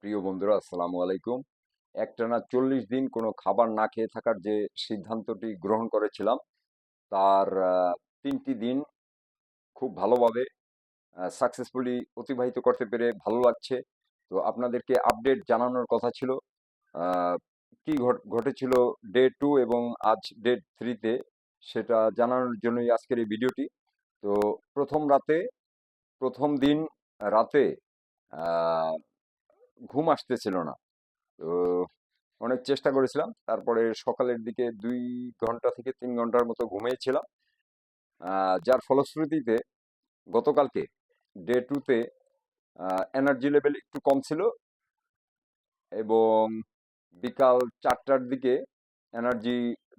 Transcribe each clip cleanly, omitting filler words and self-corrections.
প্রিয় বন্ধুরা, আসসালামু আলাইকুম। একটানা 40 দিন কোনো খাবার না খেয়ে থাকার যে সিদ্ধান্তটি গ্রহণ করেছিলাম, তার 3টি দিন খুব ভালোভাবে সাকসেসফুলি অতিবাহিত করতে পেরে ভালো লাগছে। তো আপনাদেরকে আপডেট জানানোর কথা ছিল। আহ, কি ঘটেছিল ডে 2 এবং আজ ডে 3-তে, সেটা জানানোর জন্যই আজকের এই ভিডিওটি। তো প্রথম রাতে, প্রথম দিন রাতে আহ, ঘুম আসতেছিল না। তো অনেক চেষ্টা করেছিলাম, তারপরে সকালের দিকে 2 ঘন্টা থেকে 3 ঘন্টার মতো ঘুমিয়েছিলাম। যার ফলশ্রুতিতে গতকালকে ডে 2-তে এনার্জি লেভেল একটু কম ছিল এবং বিকাল 4টার দিকে এনার্জি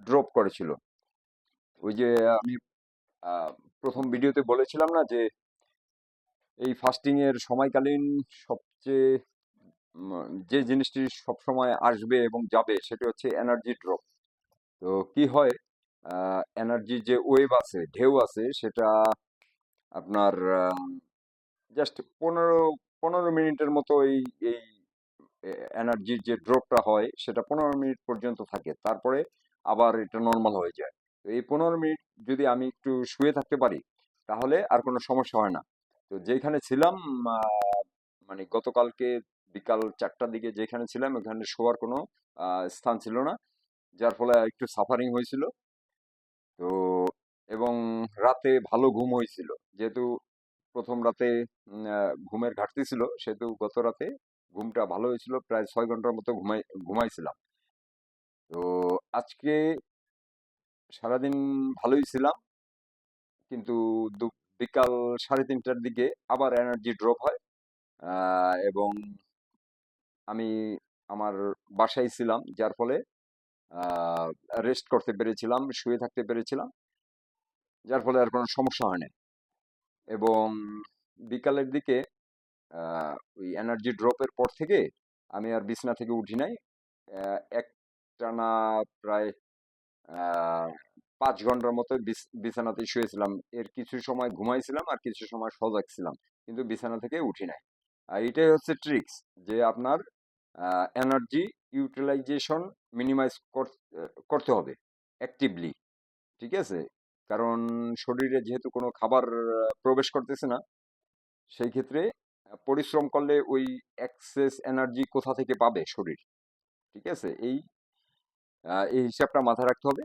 ড্রপ করেছিল। ওই যে আমি আহ, প্রথম ভিডিওতে বলেছিলাম না যে এই ফাস্টিং এর সময়কালীন সবচেয়ে যে জিনিসটি সবসময় আসবে এবং যাবে সেটি হচ্ছে এনার্জি ড্রপ। তো কি হয়, এনার্জি যে ওয়েভ আছে, ঢেউ আছে, সেটা আপনার জাস্ট 15 মিনিটের মতো এই এই এনার্জির যে ড্রপটা হয় সেটা 15 মিনিট পর্যন্ত থাকে, তারপরে আবার এটা নর্মাল হয়ে যায়। তো এই 15 মিনিট যদি আমি একটু শুয়ে থাকতে পারি, তাহলে আর কোনো সমস্যা হয় না। তো যেখানে ছিলাম, মানে গতকালকে বিকাল 4টার দিকে যেখানে ছিলাম, ওখানে শোয়ার কোনো স্থান ছিল না, যার ফলে একটু সাফারিং হয়েছিল। তো এবং রাতে ভালো ঘুম হয়েছিল, যেহেতু প্রথম রাতে ঘুমের ঘাটতি ছিল, সেহেতু গত রাতে ঘুমটা ভালো হয়েছিল, প্রায় 6 ঘন্টার মতো ঘুমাইছিলাম। তো আজকে সারাদিন ভালোই ছিলাম, কিন্তু বিকাল 3:30টার দিকে আবার এনার্জি ড্রপ হয়। এবং আমি আমার বাসায় ছিলাম, যার ফলে রেস্ট করতে পেরেছিলাম, শুয়ে থাকতে পেরেছিলাম, যার ফলে আর কোনো সমস্যা হয় না। এবং বিকালের দিকে ওই এনার্জি ড্রপের পর থেকে আমি আর বিছানা থেকে উঠি নাই। একটানা প্রায় আহ 5 ঘন্টার মতো বিছানাতে শুয়েছিলাম। এর কিছু সময় ঘুমাইছিলাম আর কিছু সময় সজাগ ছিলাম, কিন্তু বিছানা থেকে উঠি নাই। আর এটাই হচ্ছে ট্রিক্স, যে আপনার এনার্জি ইউটিলাইজেশন মিনিমাইজ করতে হবে অ্যাক্টিভলি। ঠিক আছে? কারণ শরীরে যেহেতু কোনো খাবার প্রবেশ করতেছে না, সেই ক্ষেত্রে পরিশ্রম করলে ওই এক্সেস এনার্জি কোথা থেকে পাবে শরীর? ঠিক আছে, এই হিসাবটা মাথায় রাখতে হবে।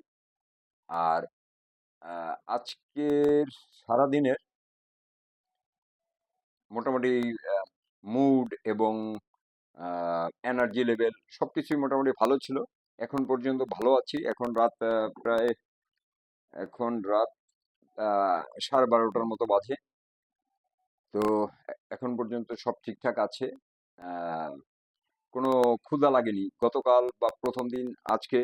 আর আজকের সারাদিনের মোটামুটি মুড এবং এনার্জি লেভেল সবকিছুই মোটামুটি ভালো ছিল। এখন পর্যন্ত ভালো আছি। এখন রাত 12:30টার মতো বাজে। তো এখন পর্যন্ত সব ঠিকঠাক আছে। আহ, কোনো ক্ষুধা লাগেনি গতকাল বা প্রথম দিন আজকে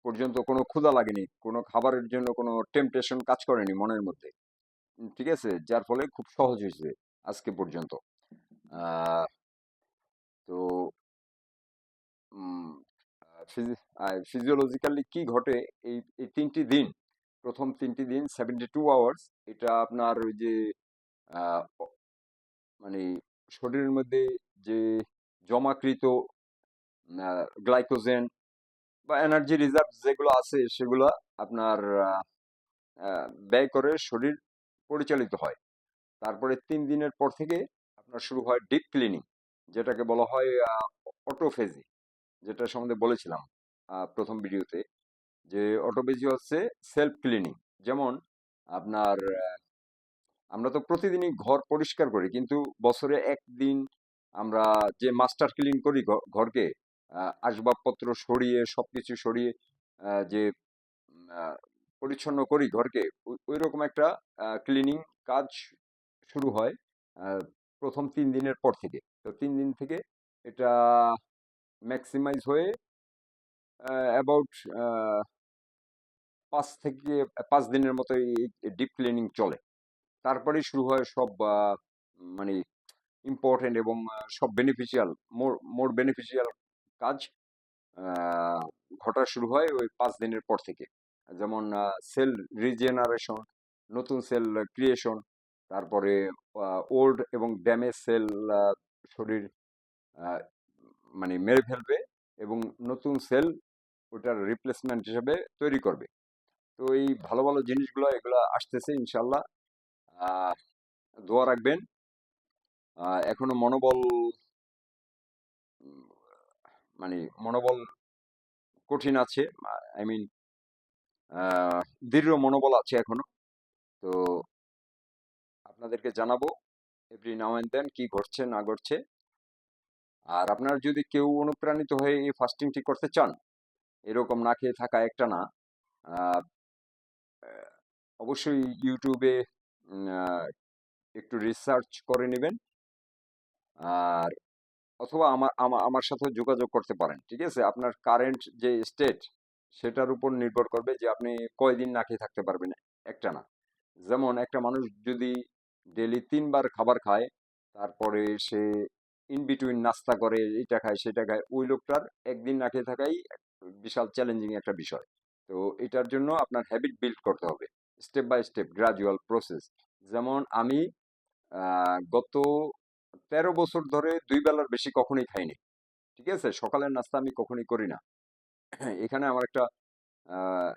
পর্যন্ত, কোনো ক্ষুধা লাগেনি, কোনো খাবারের জন্য কোনো টেম্পটেশন কাজ করেনি মনের মধ্যে। ঠিক আছে, যার ফলে খুব সহজ হয়েছে আজকে পর্যন্ত। আহ, তো ফিজিওলজিক্যালি কি ঘটে এই এই 3টি দিন, প্রথম 3টি দিন 72 আওয়ার্স, এটা আপনার ওই যে মানে শরীরের মধ্যে যে জমাকৃত গ্লাইকোজেন বা এনার্জি রিজার্ভ যেগুলো আছে, সেগুলো আপনার ব্যয় করে শরীর পরিচালিত হয়। তারপরে 3 দিনের পর থেকে আপনার শুরু হয় ডিপ ক্লিনিং, যেটাকে বলা হয় অটোফেজি, যেটা সম্বন্ধে বলেছিলাম প্রথম ভিডিওতে, যে অটোফেজি হচ্ছে সেলফ ক্লিনিং। যেমন আপনার আমরা তো প্রতিদিনই ঘর পরিষ্কার করি, কিন্তু বছরে একদিন আমরা যে মাস্টার ক্লিন করি ঘরকে, আসবাবপত্র সরিয়ে সবকিছু সরিয়ে যে আহ, পরিচ্ছন্ন করি ঘরকে, ওই রকম একটা ক্লিনিং কাজ শুরু হয় আহ, প্রথম 3 দিনের পর থেকে। তো 3 দিন থেকে এটা ম্যাক্সিমাইজ হয়ে অ্যাবাউট 5 দিনের মতো এই ডিপ ক্লিনিং চলে। তারপরেই শুরু হয় সব মানে ইম্পর্টেন্ট এবং সব বেনিফিশিয়াল, মোর মোর বেনিফিশিয়াল কাজ আহ, ঘটা শুরু হয় ওই 5 দিনের পর থেকে। যেমন সেল রিজেনারেশন, নতুন সেল ক্রিয়েশন, তারপরে ওল্ড এবং ড্যামেজ সেল শরীর মানে মেরে ফেলবে এবং নতুন সেল ওটার রিপ্লেসমেন্ট হিসেবে তৈরি করবে। তো এই ভালো ভালো জিনিসগুলো এগুলো আসতেছে ইনশাল্লাহ। আহ, দোয়া রাখবেন। এখনো মনোবল উম, মানে মনোবল কঠিন আছে, আই মিন দৃঢ় মনোবল আছে এখনো। তো আপনাদেরকে জানাবো এভরি নাও এন্ড দেন কি ঘটছে না ঘটছে। আর আপনার যদি কেউ অনুপ্রাণিত হয়ে এই ফাস্টিংটি করতে চান, এরকম না খেয়ে থাকা একটা না, আহ, অবশ্যই ইউটিউবে একটু রিসার্চ করে নেবেন। আর অথবা আমার আমার আমার সাথে যোগাযোগ করতে পারেন, ঠিক আছে? আপনার কারেন্ট যে স্টেট সেটার উপর নির্ভর করবে যে আপনি কয়দিন না খেয়ে থাকতে পারবেন একটা না। যেমন একটা মানুষ যদি ডেলি 3 বার খাবার খায়, তারপরে সে ইন বিটুইন নাস্তা করে, এটা খায় সেটা খায়, ওই লোকটার একদিন না খেয়ে থাকাই বিশাল চ্যালেঞ্জিং একটা বিষয়। তো এটার জন্য আপনার হ্যাবিট বিল্ড করতে হবে, step by step gradual process. যেমন আমি গত 13 বছর ধরে 2 বেলার বেশি কখনোই খাইনি, ঠিক আছে? সকালের নাস্তা আমি কখনোই করি না। এখানে আমার একটা আহ,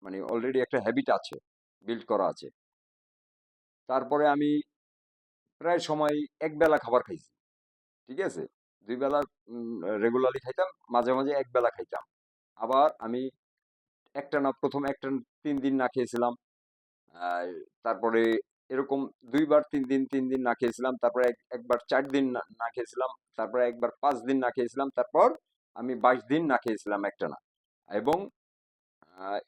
মানে অলরেডি একটা হ্যাবিট আছে, বিল্ড করা আছে। তারপরে আমি প্রায় সময় একবেলা খাবার খাইছি, ঠিক আছে? 2 বেলা রেগুলারলি খাইতাম, মাঝে মাঝে একবেলা খাইতাম। আবার আমি প্রথম একটা 3 দিন না খেয়েছিলাম। আহ, তারপরে এরকম 2 বার 3 দিন 3 দিন না খেয়েছিলাম, তারপরে একবার 4 দিন না না খেয়েছিলাম, তারপরে একবার 5 দিন না খেয়েছিলাম, তারপর আমি 22 দিন না খেয়েছিলাম একটানা। এবং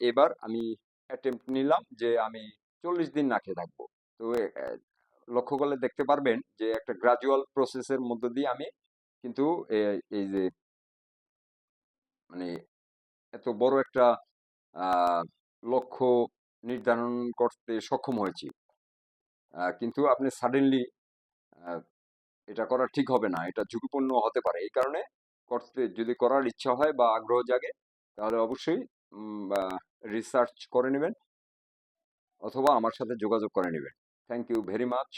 এবার আমি অ্যাটেম্প্ট নিলাম যে আমি 40 দিন না খেয়ে থাকবো। তো লক্ষ্য করলে দেখতে পারবেন যে একটা গ্রাজুয়াল প্রসেসের মধ্য দিয়ে আমি কিন্তু এই যে মানে এত বড় একটা আহ, লক্ষ্য নির্ধারণ করতে সক্ষম হয়েছি। কিন্তু আপনি সাডেনলি এটা করা ঠিক হবে না, এটা ঝুঁকিপূর্ণ হতে পারে। এই কারণে যদি করার ইচ্ছা হয় বা আগ্রহ জাগে, তাহলে অবশ্যই রিসার্চ করে নেবেন অথবা আমার সাথে যোগাযোগ করে নেবেন। Thank you very much.